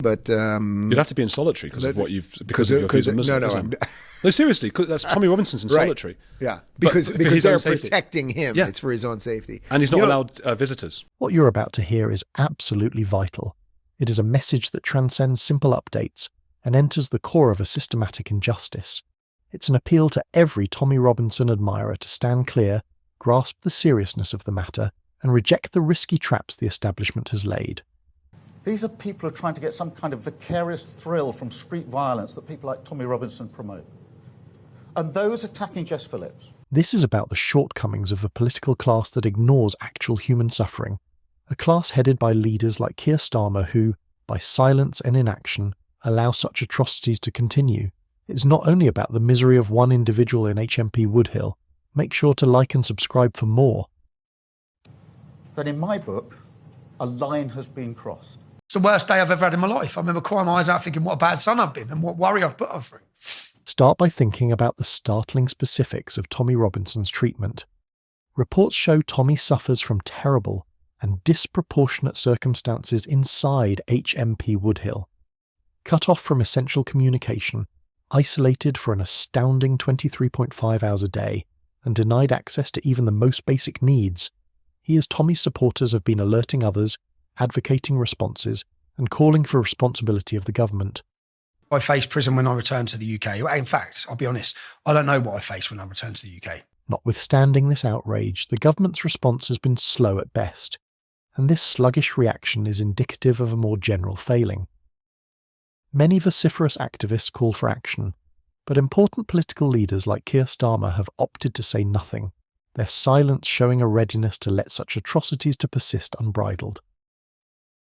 But you'd have to be in solitary because of what because of your views on Muslims. No, seriously, that's Tommy Robinson's in solitary. Yeah, because they're protecting him. Yeah. It's for his own safety, and he's not allowed visitors. What you're about to hear is absolutely vital. It is a message that transcends simple updates and enters the core of a systematic injustice. It's an appeal to every Tommy Robinson admirer to stand clear, grasp the seriousness of the matter, and reject the risky traps the establishment has laid. These are people who are trying to get some kind of vicarious thrill from street violence that people like Tommy Robinson promote. And those attacking Jess Phillips. This is about the shortcomings of a political class that ignores actual human suffering, a class headed by leaders like Keir Starmer who, by silence and inaction, allow such atrocities to continue. It's not only about the misery of one individual in HMP Woodhill. Make sure to like and subscribe for more. That in my book, a line has been crossed. It's the worst day I've ever had in my life. I remember crying my eyes out thinking what a bad son I've been and what worry I've put her through. Start by thinking about the startling specifics of Tommy Robinson's treatment. Reports show Tommy suffers from terrible and disproportionate circumstances inside HMP Woodhill. Cut off from essential communication, isolated for an astounding 23.5 hours a day, and denied access to even the most basic needs, he as Tommy's supporters have been alerting others, advocating responses, and calling for responsibility of the government. I faced prison when I returned to the UK. In fact, I'll be honest, I don't know what I faced when I returned to the UK. Notwithstanding this outrage, the government's response has been slow at best, and this sluggish reaction is indicative of a more general failing. Many vociferous activists call for action, but important political leaders like Keir Starmer have opted to say nothing, their silence showing a readiness to let such atrocities to persist unbridled.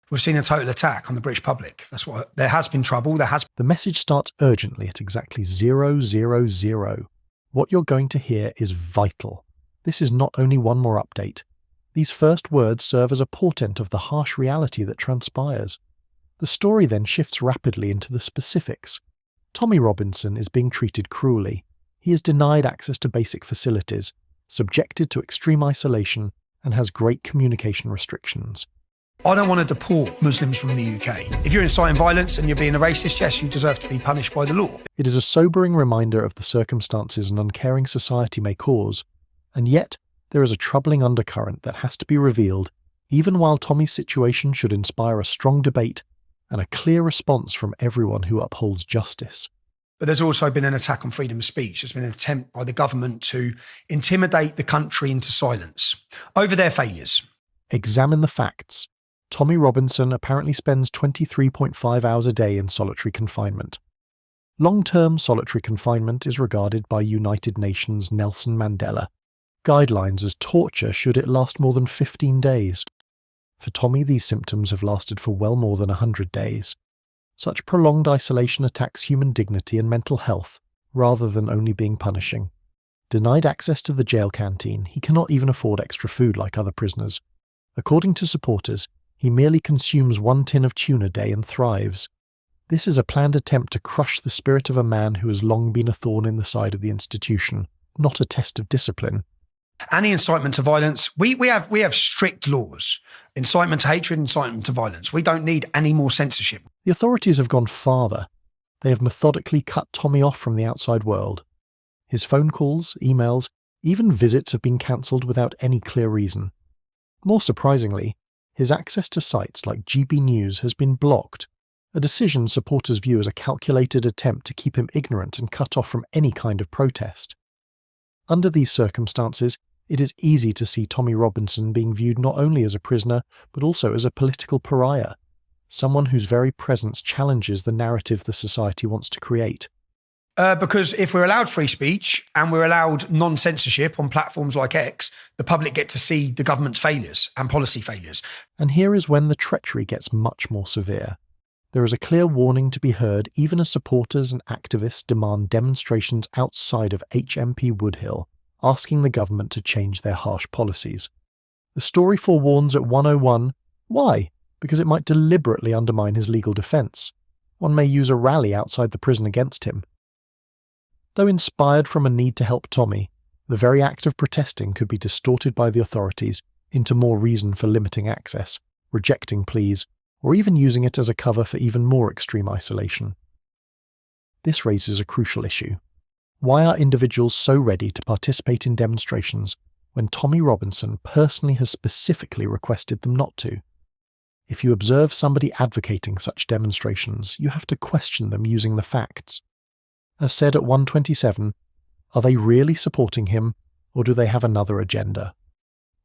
We've seen a total attack on the British public. That's what there has been trouble. The message starts urgently at exactly 000. What you're going to hear is vital. This is not only one more update. These first words serve as a portent of the harsh reality that transpires. The story then shifts rapidly into the specifics. Tommy Robinson is being treated cruelly. He is denied access to basic facilities, subjected to extreme isolation, and has great communication restrictions. I don't want to deport Muslims from the UK. If you're inciting violence and you're being a racist, yes, you deserve to be punished by the law. It is a sobering reminder of the circumstances an uncaring society may cause, and yet there is a troubling undercurrent that has to be revealed, even while Tommy's situation should inspire a strong debate and a clear response from everyone who upholds justice. But there's also been an attack on freedom of speech. There's been an attempt by the government to intimidate the country into silence over their failures. Examine the facts. Tommy Robinson apparently spends 23.5 hours a day in solitary confinement. Long-term solitary confinement is regarded by United Nations Nelson Mandela guidelines as torture should it last more than 15 days. For Tommy, these symptoms have lasted for well more than 100 days. Such prolonged isolation attacks human dignity and mental health, rather than only being punishing. Denied access to the jail canteen, he cannot even afford extra food like other prisoners. According to supporters, he merely consumes 1 tin of tuna a day and thrives. This is a planned attempt to crush the spirit of a man who has long been a thorn in the side of the institution, not a test of discipline. Any incitement to violence, we have strict laws. Incitement to hatred, incitement to violence. We don't need any more censorship. The authorities have gone farther. They have methodically cut Tommy off from the outside world. His phone calls, emails, even visits have been cancelled without any clear reason. More surprisingly, his access to sites like GB News has been blocked, a decision supporters view as a calculated attempt to keep him ignorant and cut off from any kind of protest. Under these circumstances, it is easy to see Tommy Robinson being viewed not only as a prisoner, but also as a political pariah, someone whose very presence challenges the narrative the society wants to create. Because if we're allowed free speech and we're allowed non-censorship on platforms like X, the public get to see the government's failures and policy failures. And here is when the treachery gets much more severe. There is a clear warning to be heard even as supporters and activists demand demonstrations outside of HMP Woodhill, asking the government to change their harsh policies. The story forewarns at 101, why? Because it might deliberately undermine his legal defence. One may use a rally outside the prison against him. Though inspired from a need to help Tommy, the very act of protesting could be distorted by the authorities into more reason for limiting access, rejecting pleas, or even using it as a cover for even more extreme isolation. This raises a crucial issue. Why are individuals so ready to participate in demonstrations when Tommy Robinson personally has specifically requested them not to? If you observe somebody advocating such demonstrations, you have to question them using the facts. As said at 127, are they really supporting him, or do they have another agenda?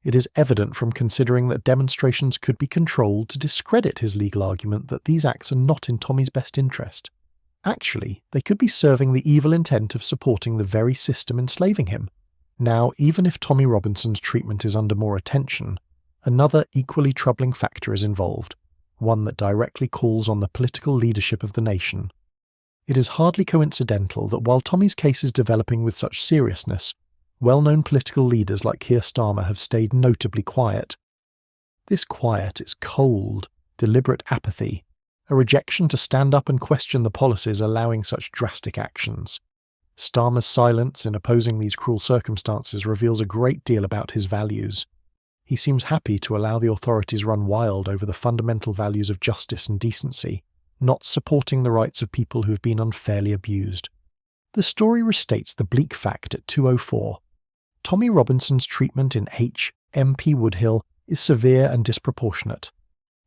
It is evident from considering that demonstrations could be controlled to discredit his legal argument that these acts are not in Tommy's best interest. Actually, they could be serving the evil intent of supporting the very system enslaving him. Now, even if Tommy Robinson's treatment is under more attention, another equally troubling factor is involved, one that directly calls on the political leadership of the nation. It is hardly coincidental that while Tommy's case is developing with such seriousness, well-known political leaders like Keir Starmer have stayed notably quiet. This quiet is cold, deliberate apathy, a rejection to stand up and question the policies allowing such drastic actions. Starmer's silence in opposing these cruel circumstances reveals a great deal about his values. He seems happy to allow the authorities run wild over the fundamental values of justice and decency, not supporting the rights of people who have been unfairly abused. The story restates the bleak fact at 2:04. Tommy Robinson's treatment in HMP Woodhill is severe and disproportionate.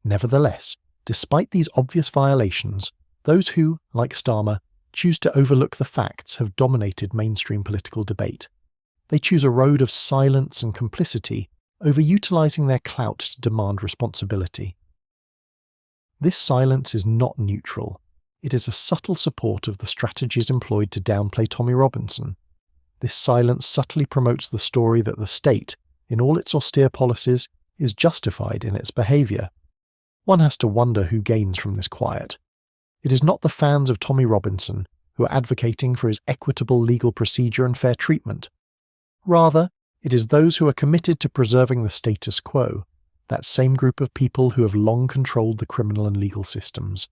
Nevertheless, despite these obvious violations, those who, like Starmer, choose to overlook the facts have dominated mainstream political debate. They choose a road of silence and complicity over utilising their clout to demand responsibility. This silence is not neutral. It is a subtle support of the strategies employed to downplay Tommy Robinson. This silence subtly promotes the story that the state, in all its austere policies, is justified in its behaviour. One has to wonder who gains from this quiet. It is not the fans of Tommy Robinson who are advocating for his equitable legal procedure and fair treatment. Rather, it is those who are committed to preserving the status quo, that same group of people who have long controlled the criminal and legal systems.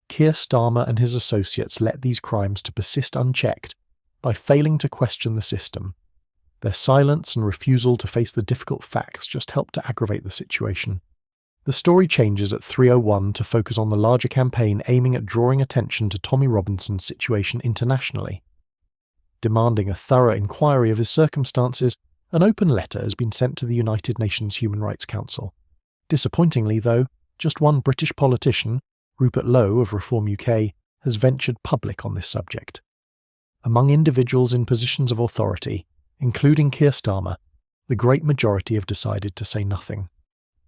Keir Starmer and his associates let these crimes to persist unchecked by failing to question the system. Their silence and refusal to face the difficult facts just help to aggravate the situation. The story changes at 3:01 to focus on the larger campaign aiming at drawing attention to Tommy Robinson's situation internationally. Demanding a thorough inquiry of his circumstances, an open letter has been sent to the United Nations Human Rights Council. Disappointingly, though, just one British politician, Rupert Lowe of Reform UK, has ventured public on this subject. Among individuals in positions of authority, including Keir Starmer, the great majority have decided to say nothing.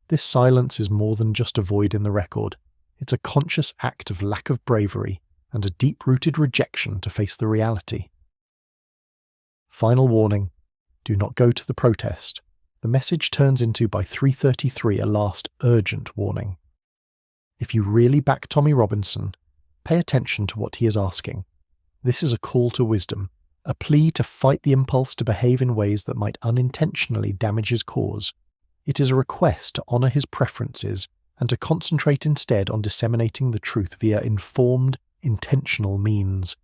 This silence is more than just a void in the record. It's a conscious act of lack of bravery and a deep-rooted rejection to face the reality. Final warning: do not go to the protest. The message turns into, by 3:33, a last urgent warning. If you really back Tommy Robinson, pay attention to what he is asking. This is a call to wisdom, a plea to fight the impulse to behave in ways that might unintentionally damage his cause. It is a request to honour his preferences and to concentrate instead on disseminating the truth via informed, intentional means.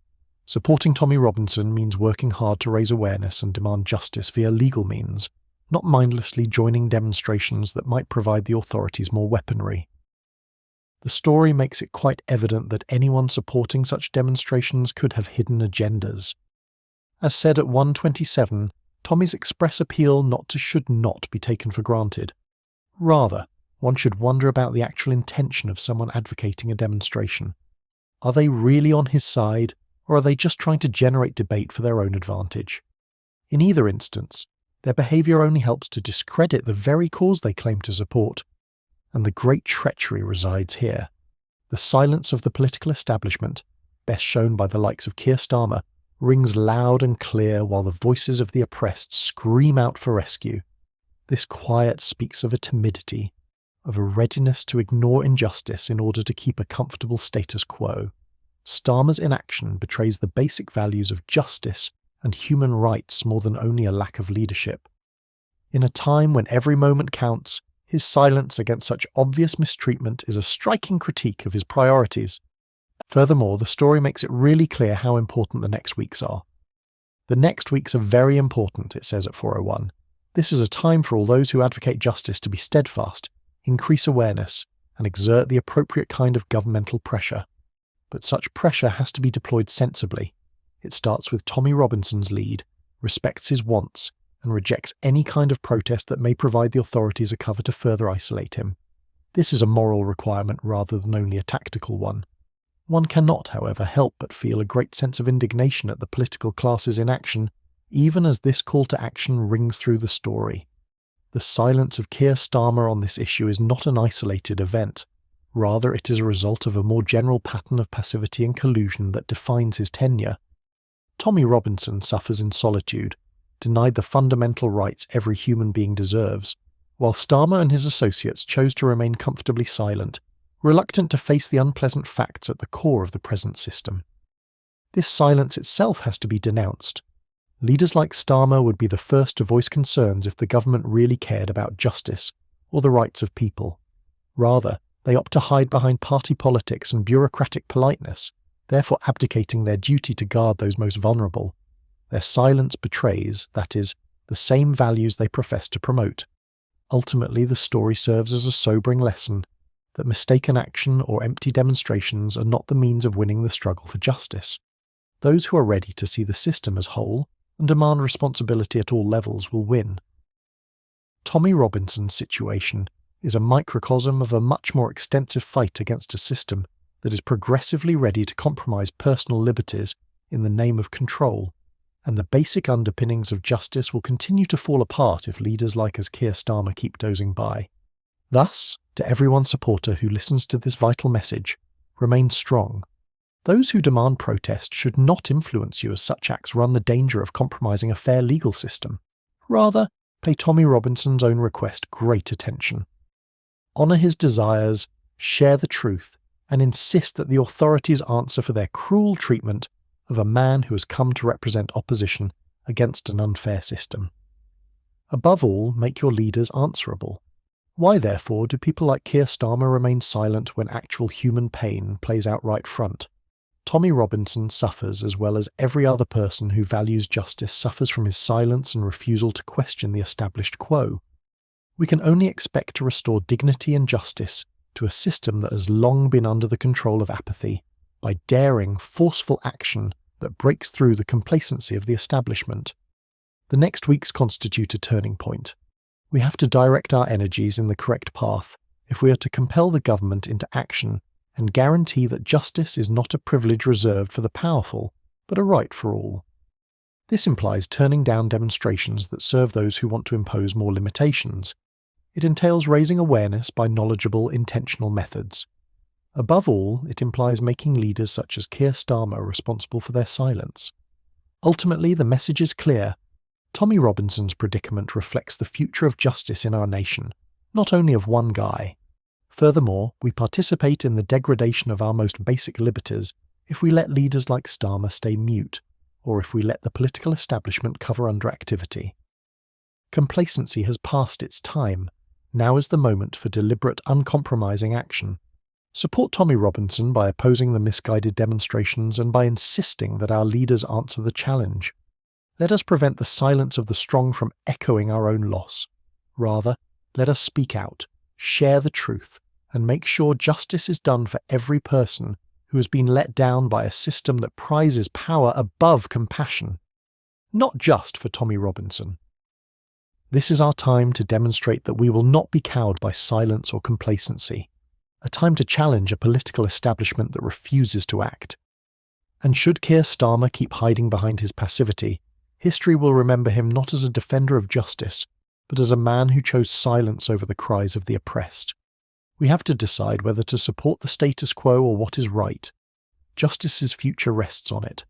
Supporting Tommy Robinson means working hard to raise awareness and demand justice via legal means, not mindlessly joining demonstrations that might provide the authorities more weaponry. The story makes it quite evident that anyone supporting such demonstrations could have hidden agendas. As said at 1:27, Tommy's express appeal should not be taken for granted. Rather, one should wonder about the actual intention of someone advocating a demonstration. Are they really on his side, or are they just trying to generate debate for their own advantage? In either instance, their behaviour only helps to discredit the very cause they claim to support. And the great treachery resides here. The silence of the political establishment, best shown by the likes of Keir Starmer, rings loud and clear while the voices of the oppressed scream out for rescue. This quiet speaks of a timidity, of a readiness to ignore injustice in order to keep a comfortable status quo. Starmer's inaction betrays the basic values of justice and human rights more than only a lack of leadership. In a time when every moment counts, his silence against such obvious mistreatment is a striking critique of his priorities. Furthermore, the story makes it really clear how important the next weeks are. The next weeks are very important, it says at 4:01. This is a time for all those who advocate justice to be steadfast, increase awareness, and exert the appropriate kind of governmental pressure. But such pressure has to be deployed sensibly. It starts with Tommy Robinson's lead, respects his wants, and rejects any kind of protest that may provide the authorities a cover to further isolate him. This is a moral requirement rather than only a tactical one. One cannot, however, help but feel a great sense of indignation at the political class's inaction, even as this call to action rings through the story. The silence of Keir Starmer on this issue is not an isolated event. Rather, it is a result of a more general pattern of passivity and collusion that defines his tenure. Tommy Robinson suffers in solitude, denied the fundamental rights every human being deserves, while Starmer and his associates chose to remain comfortably silent, reluctant to face the unpleasant facts at the core of the present system. This silence itself has to be denounced. Leaders like Starmer would be the first to voice concerns if the government really cared about justice or the rights of people. Rather, they opt to hide behind party politics and bureaucratic politeness, therefore abdicating their duty to guard those most vulnerable. Their silence betrays, that is, the same values they profess to promote. Ultimately, the story serves as a sobering lesson that mistaken action or empty demonstrations are not the means of winning the struggle for justice. Those who are ready to see the system as whole and demand responsibility at all levels will win. Tommy Robinson's situation is a microcosm of a much more extensive fight against a system that is progressively ready to compromise personal liberties in the name of control, and the basic underpinnings of justice will continue to fall apart if leaders like as Keir Starmer keep dozing by. Thus, to every one supporter who listens to this vital message, remain strong. Those who demand protest should not influence you, as such acts run the danger of compromising a fair legal system. Rather, pay Tommy Robinson's own request great attention. Honour his desires, share the truth, and insist that the authorities answer for their cruel treatment of a man who has come to represent opposition against an unfair system. Above all, make your leaders answerable. Why, therefore, do people like Keir Starmer remain silent when actual human pain plays out right front? Tommy Robinson suffers as well as every other person who values justice suffers from his silence and refusal to question the established quo. We can only expect to restore dignity and justice to a system that has long been under the control of apathy by daring, forceful action that breaks through the complacency of the establishment. The next weeks constitute a turning point. We have to direct our energies in the correct path if we are to compel the government into action and guarantee that justice is not a privilege reserved for the powerful, but a right for all. This implies turning down demonstrations that serve those who want to impose more limitations. It entails raising awareness by knowledgeable, intentional methods. Above all, it implies making leaders such as Keir Starmer responsible for their silence. Ultimately, the message is clear. Tommy Robinson's predicament reflects the future of justice in our nation, not only of one guy. Furthermore, we participate in the degradation of our most basic liberties if we let leaders like Starmer stay mute, or if we let the political establishment cover under activity. Complacency has passed its time. Now is the moment for deliberate, uncompromising action. Support Tommy Robinson by opposing the misguided demonstrations and by insisting that our leaders answer the challenge. Let us prevent the silence of the strong from echoing our own loss. Rather, let us speak out, share the truth, and make sure justice is done for every person who has been let down by a system that prizes power above compassion. Not just for Tommy Robinson. This is our time to demonstrate that we will not be cowed by silence or complacency, a time to challenge a political establishment that refuses to act. And should Keir Starmer keep hiding behind his passivity, history will remember him not as a defender of justice, but as a man who chose silence over the cries of the oppressed. We have to decide whether to support the status quo or what is right. Justice's future rests on it.